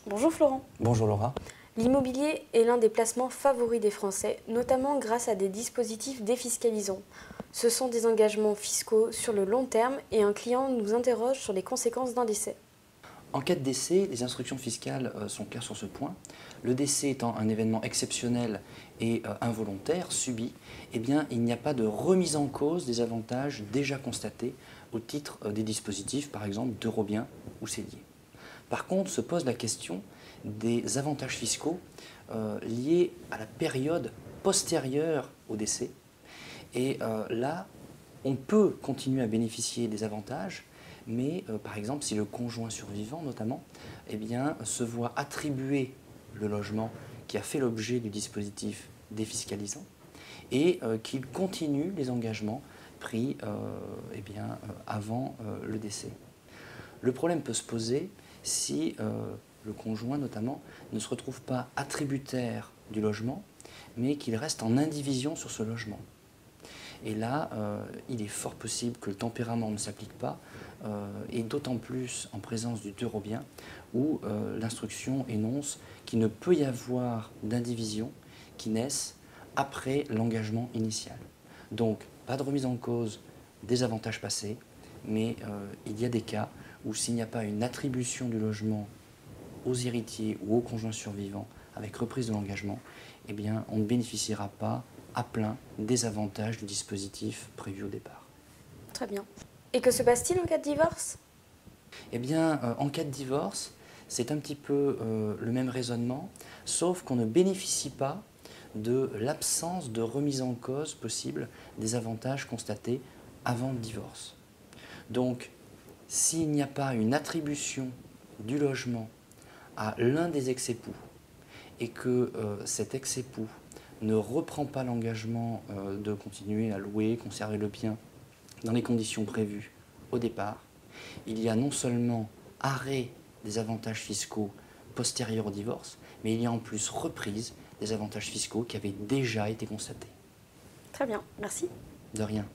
Bonjour Florent. Bonjour Laura. L'immobilier est l'un des placements favoris des Français, notamment grâce à des dispositifs défiscalisants. Ce sont des engagements fiscaux sur le long terme et un client nous interroge sur les conséquences d'un décès. En cas de décès, les instructions fiscales sont claires sur ce point. Le décès étant un événement exceptionnel et involontaire, subi, eh bien, il n'y a pas de remise en cause des avantages déjà constatés au titre des dispositifs, par exemple d'Eurobien ou Célier. Par contre, se pose la question des avantages fiscaux liés à la période postérieure au décès. Et là, on peut continuer à bénéficier des avantages, mais par exemple, si le conjoint survivant notamment, eh bien, se voit attribuer le logement qui a fait l'objet du dispositif défiscalisant et qu'il continue les engagements pris eh bien, avant le décès. Le problème peut se poser si le conjoint notamment ne se retrouve pas attributaire du logement, mais qu'il reste en indivision sur ce logement. Et là, il est fort possible que le tempérament ne s'applique pas, et d'autant plus en présence du Eurobien, où l'instruction énonce qu'il ne peut y avoir d'indivision qui naisse après l'engagement initial. Donc, pas de remise en cause des avantages passés, mais il y a des cas où s'il n'y a pas une attribution du logement aux héritiers ou aux conjoints survivants avec reprise de l'engagement, eh bien, on ne bénéficiera pas à plein des avantages du dispositif prévu au départ. Très bien. Et que se passe-t-il en cas de divorce? Eh bien, en cas de divorce, c'est un petit peu le même raisonnement, sauf qu'on ne bénéficie pas de l'absence de remise en cause possible des avantages constatés avant le divorce. Donc, s'il n'y a pas une attribution du logement à l'un des ex-époux et que cet ex-époux ne reprend pas l'engagement de continuer à louer, conserver le bien dans les conditions prévues au départ, il y a non seulement arrêt des avantages fiscaux postérieurs au divorce, mais il y a en plus reprise des avantages fiscaux qui avaient déjà été constatés. Très bien, merci. De rien.